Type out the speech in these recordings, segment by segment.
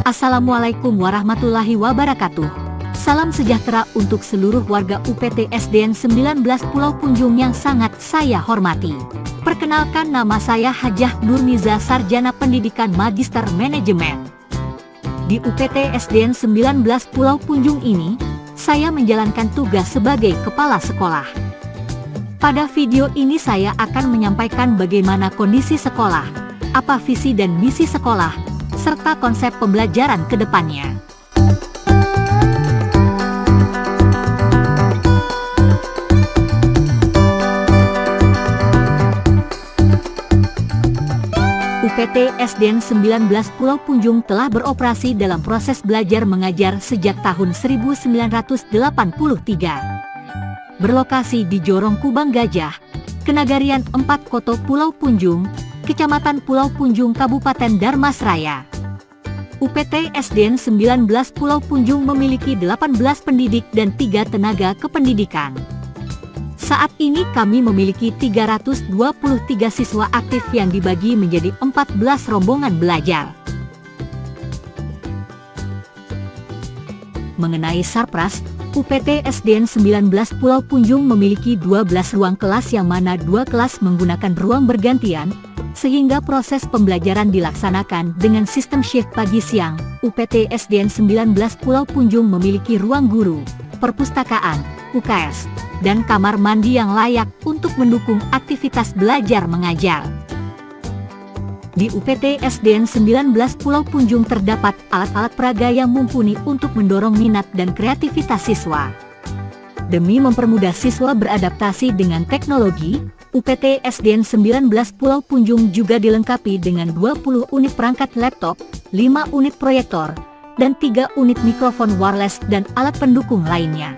Assalamualaikum warahmatullahi wabarakatuh. Salam sejahtera untuk seluruh warga UPT SDN 19 Pulau Punjung yang sangat saya hormati. Perkenalkan, nama saya Hajah Nurmiza, Sarjana Pendidikan Magister Manajemen. Di UPT SDN 19 Pulau Punjung ini, saya menjalankan tugas sebagai kepala sekolah. Pada video ini saya akan menyampaikan bagaimana kondisi sekolah, apa visi dan misi sekolah, serta konsep pembelajaran ke depannya. UPT SDN 19 Pulau Punjung telah beroperasi dalam proses belajar mengajar sejak tahun 1983. Berlokasi di Jorong Kubang Gajah, Kenagarian 4 Koto Pulau Punjung, Kecamatan Pulau Punjung, Kabupaten Darmasraya. UPT SDN 19 Pulau Punjung memiliki 18 pendidik dan 3 tenaga kependidikan. Saat ini kami memiliki 323 siswa aktif yang dibagi menjadi 14 rombongan belajar. Mengenai Sarpras, UPT SDN 19 Pulau Punjung memiliki 12 ruang kelas yang mana 2 kelas menggunakan ruang bergantian, sehingga proses pembelajaran dilaksanakan dengan sistem shift pagi-siang. UPT SDN 19 Pulau Punjung memiliki ruang guru, perpustakaan, UKS, dan kamar mandi yang layak untuk mendukung aktivitas belajar mengajar. Di UPT SDN 19 Pulau Punjung terdapat alat-alat peraga yang mumpuni untuk mendorong minat dan kreativitas siswa. Demi mempermudah siswa beradaptasi dengan teknologi, UPT SDN 19 Pulau Punjung juga dilengkapi dengan 20 unit perangkat laptop, 5 unit proyektor, dan 3 unit mikrofon wireless dan alat pendukung lainnya.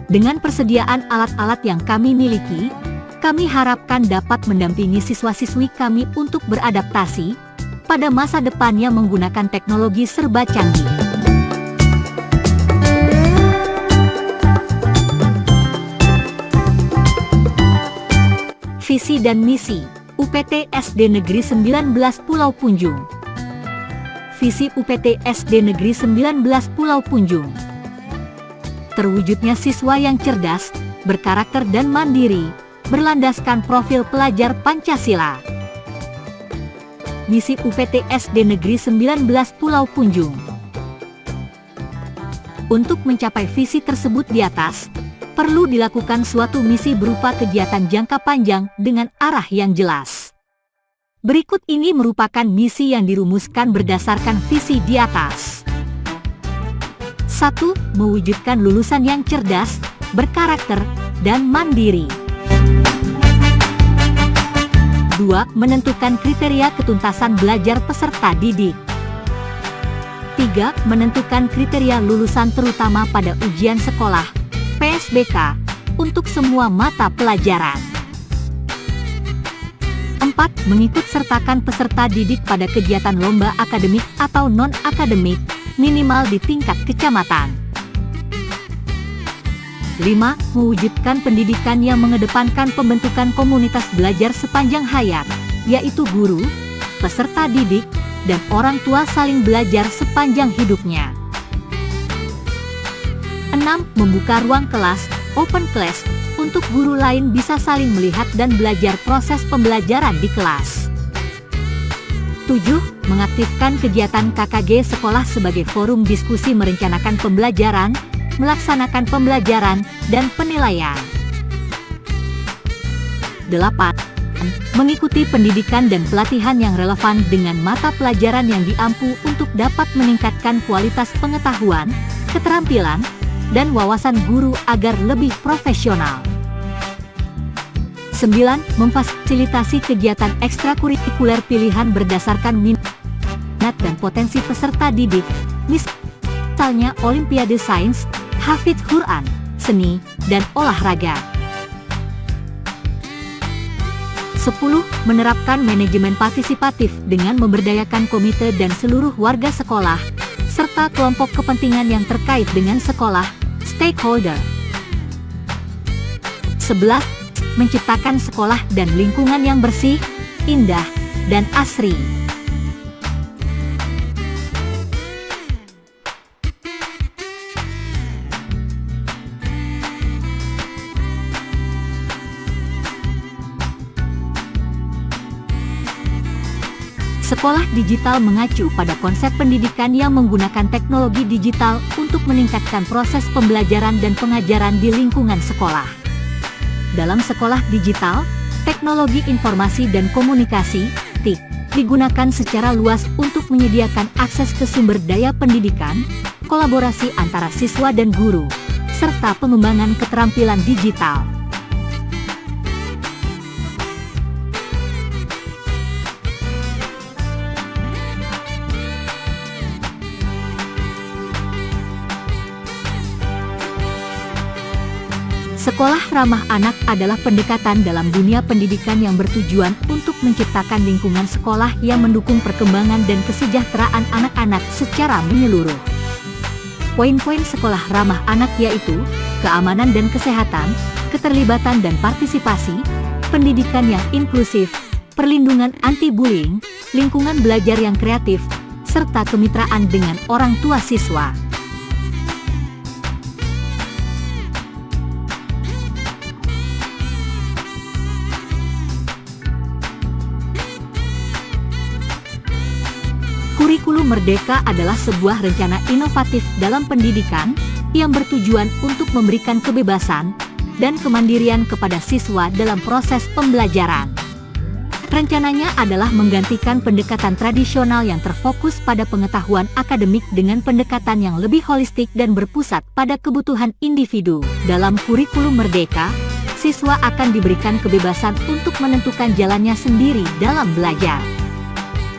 Dengan persediaan alat-alat yang kami miliki, kami harapkan dapat mendampingi siswa-siswi kami untuk beradaptasi pada masa depannya menggunakan teknologi serba canggih. Visi dan misi UPT SD Negeri 19 Pulau Punjung. Visi UPT SD Negeri 19 Pulau Punjung: terwujudnya siswa yang cerdas, berkarakter dan mandiri, berlandaskan profil pelajar Pancasila. Misi UPT SD Negeri 19 Pulau Punjung: untuk mencapai visi tersebut di atas, perlu dilakukan suatu misi berupa kegiatan jangka panjang dengan arah yang jelas. Berikut ini merupakan misi yang dirumuskan berdasarkan visi di atas. 1. Mewujudkan lulusan yang cerdas, berkarakter, dan mandiri. 2. Menentukan kriteria ketuntasan belajar peserta didik. 3. Menentukan kriteria lulusan terutama pada ujian sekolah PSBK untuk semua mata pelajaran. 4. Mengikut sertakan peserta didik pada kegiatan lomba akademik atau non-akademik minimal di tingkat kecamatan. 5. Mewujudkan pendidikan yang mengedepankan pembentukan komunitas belajar sepanjang hayat, yaitu guru, peserta didik, dan orang tua saling belajar sepanjang hidupnya. 6. Membuka ruang kelas, open class, untuk guru lain bisa saling melihat dan belajar proses pembelajaran di kelas. 7. Mengaktifkan kegiatan KKG sekolah sebagai forum diskusi merencanakan pembelajaran, melaksanakan pembelajaran, dan penilaian. 8. Mengikuti pendidikan dan pelatihan yang relevan dengan mata pelajaran yang diampu untuk dapat meningkatkan kualitas pengetahuan, keterampilan, dan wawasan guru agar lebih profesional. 9. Memfasilitasi kegiatan ekstrakurikuler pilihan berdasarkan minat dan potensi peserta didik, misalnya Olimpiade Sains, Hafidz Quran, seni, dan olahraga. 10. Menerapkan manajemen partisipatif dengan memberdayakan komite dan seluruh warga sekolah, serta kelompok kepentingan yang terkait dengan sekolah, stakeholder. 11. Menciptakan sekolah dan lingkungan yang bersih, indah, dan asri. Sekolah digital mengacu pada konsep pendidikan yang menggunakan teknologi digital untuk meningkatkan proses pembelajaran dan pengajaran di lingkungan sekolah. Dalam sekolah digital, teknologi informasi dan komunikasi (TIK) digunakan secara luas untuk menyediakan akses ke sumber daya pendidikan, kolaborasi antara siswa dan guru, serta pengembangan keterampilan digital. Sekolah ramah anak adalah pendekatan dalam dunia pendidikan yang bertujuan untuk menciptakan lingkungan sekolah yang mendukung perkembangan dan kesejahteraan anak-anak secara menyeluruh. Poin-poin sekolah ramah anak yaitu keamanan dan kesehatan, keterlibatan dan partisipasi, pendidikan yang inklusif, perlindungan anti-bullying, lingkungan belajar yang kreatif, serta kemitraan dengan orang tua siswa. Kurikulum Merdeka adalah sebuah rencana inovatif dalam pendidikan yang bertujuan untuk memberikan kebebasan dan kemandirian kepada siswa dalam proses pembelajaran. Rencananya adalah menggantikan pendekatan tradisional yang terfokus pada pengetahuan akademik dengan pendekatan yang lebih holistik dan berpusat pada kebutuhan individu. Dalam kurikulum Merdeka, siswa akan diberikan kebebasan untuk menentukan jalannya sendiri dalam belajar.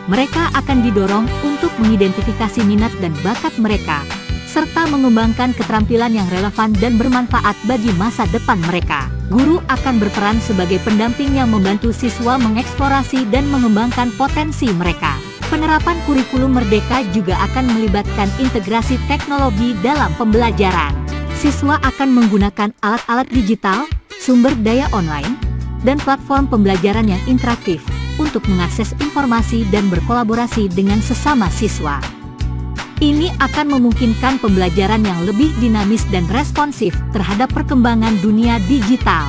Mereka akan didorong untuk mengidentifikasi minat dan bakat mereka, serta mengembangkan keterampilan yang relevan dan bermanfaat bagi masa depan mereka. Guru akan berperan sebagai pendamping yang membantu siswa mengeksplorasi dan mengembangkan potensi mereka. Penerapan kurikulum Merdeka juga akan melibatkan integrasi teknologi dalam pembelajaran. Siswa akan menggunakan alat-alat digital, sumber daya online, dan platform pembelajaran yang interaktif untuk mengakses informasi dan berkolaborasi dengan sesama siswa. Ini akan memungkinkan pembelajaran yang lebih dinamis dan responsif terhadap perkembangan dunia digital.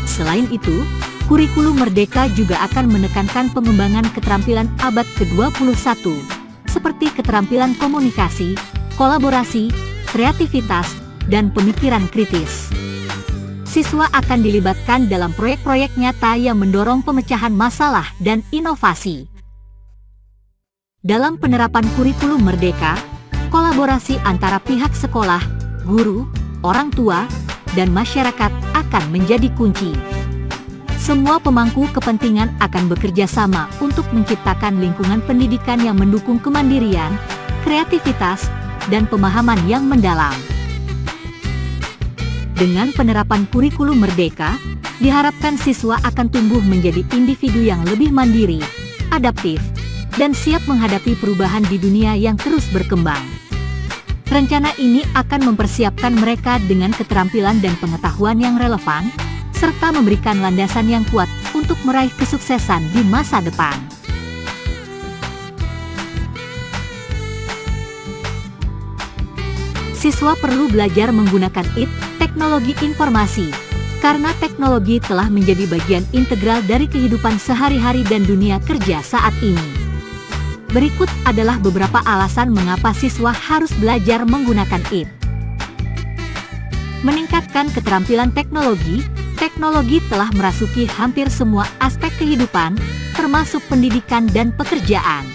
Selain itu, kurikulum Merdeka juga akan menekankan pengembangan keterampilan abad ke-21, seperti keterampilan komunikasi, kolaborasi, kreativitas, dan pemikiran kritis. Siswa akan dilibatkan dalam proyek-proyek nyata yang mendorong pemecahan masalah dan inovasi. Dalam penerapan kurikulum Merdeka, kolaborasi antara pihak sekolah, guru, orang tua, dan masyarakat akan menjadi kunci. Semua pemangku kepentingan akan bekerja sama untuk menciptakan lingkungan pendidikan yang mendukung kemandirian, kreativitas, dan pemahaman yang mendalam. Dengan penerapan kurikulum Merdeka, diharapkan siswa akan tumbuh menjadi individu yang lebih mandiri, adaptif, dan siap menghadapi perubahan di dunia yang terus berkembang. Rencana ini akan mempersiapkan mereka dengan keterampilan dan pengetahuan yang relevan, serta memberikan landasan yang kuat untuk meraih kesuksesan di masa depan. Siswa perlu belajar menggunakan IT, teknologi informasi, karena teknologi telah menjadi bagian integral dari kehidupan sehari-hari dan dunia kerja saat ini. Berikut adalah beberapa alasan mengapa siswa harus belajar menggunakan IT. Meningkatkan keterampilan teknologi, teknologi telah merasuki hampir semua aspek kehidupan, termasuk pendidikan dan pekerjaan.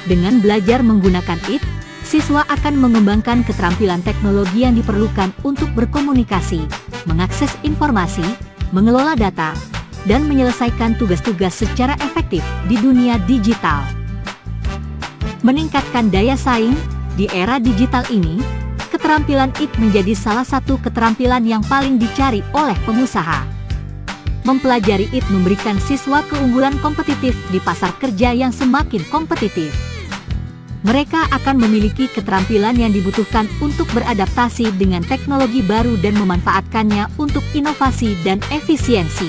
Dengan belajar menggunakan IT, siswa akan mengembangkan keterampilan teknologi yang diperlukan untuk berkomunikasi, mengakses informasi, mengelola data, dan menyelesaikan tugas-tugas secara efektif di dunia digital. Meningkatkan daya saing, di era digital ini, keterampilan IT menjadi salah satu keterampilan yang paling dicari oleh pengusaha. Mempelajari IT memberikan siswa keunggulan kompetitif di pasar kerja yang semakin kompetitif. Mereka akan memiliki keterampilan yang dibutuhkan untuk beradaptasi dengan teknologi baru dan memanfaatkannya untuk inovasi dan efisiensi.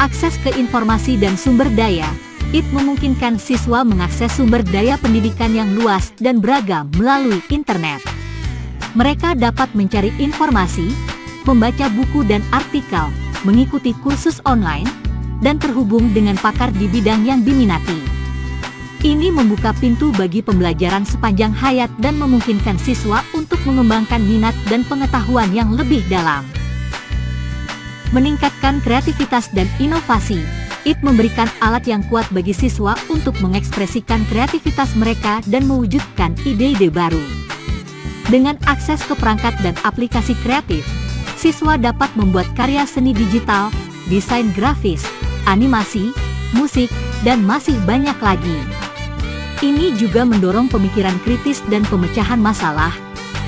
Akses ke informasi dan sumber daya, IT memungkinkan siswa mengakses sumber daya pendidikan yang luas dan beragam melalui internet. Mereka dapat mencari informasi, membaca buku dan artikel, mengikuti kursus online, dan terhubung dengan pakar di bidang yang diminati. Ini membuka pintu bagi pembelajaran sepanjang hayat dan memungkinkan siswa untuk mengembangkan minat dan pengetahuan yang lebih dalam. Meningkatkan kreativitas dan inovasi, IT memberikan alat yang kuat bagi siswa untuk mengekspresikan kreativitas mereka dan mewujudkan ide-ide baru. Dengan akses ke perangkat dan aplikasi kreatif, siswa dapat membuat karya seni digital, desain grafis, animasi, musik, dan masih banyak lagi. Ini juga mendorong pemikiran kritis dan pemecahan masalah,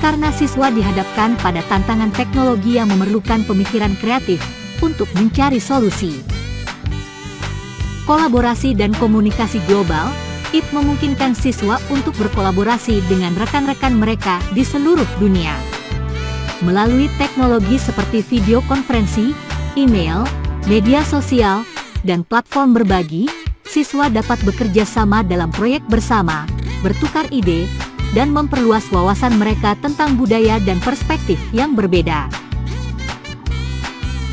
karena siswa dihadapkan pada tantangan teknologi yang memerlukan pemikiran kreatif untuk mencari solusi. Kolaborasi dan komunikasi global, IT memungkinkan siswa untuk berkolaborasi dengan rekan-rekan mereka di seluruh dunia. Melalui teknologi seperti video konferensi, email, media sosial, dan platform berbagi, siswa dapat bekerja sama dalam proyek bersama, bertukar ide, dan memperluas wawasan mereka tentang budaya dan perspektif yang berbeda.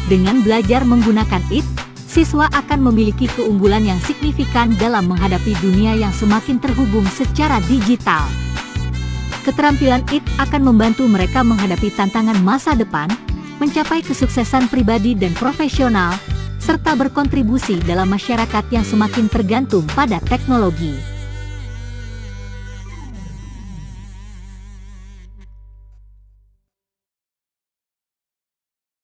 Dengan belajar menggunakan IT, siswa akan memiliki keunggulan yang signifikan dalam menghadapi dunia yang semakin terhubung secara digital. Keterampilan IT akan membantu mereka menghadapi tantangan masa depan, mencapai kesuksesan pribadi dan profesional, serta berkontribusi dalam masyarakat yang semakin tergantung pada teknologi.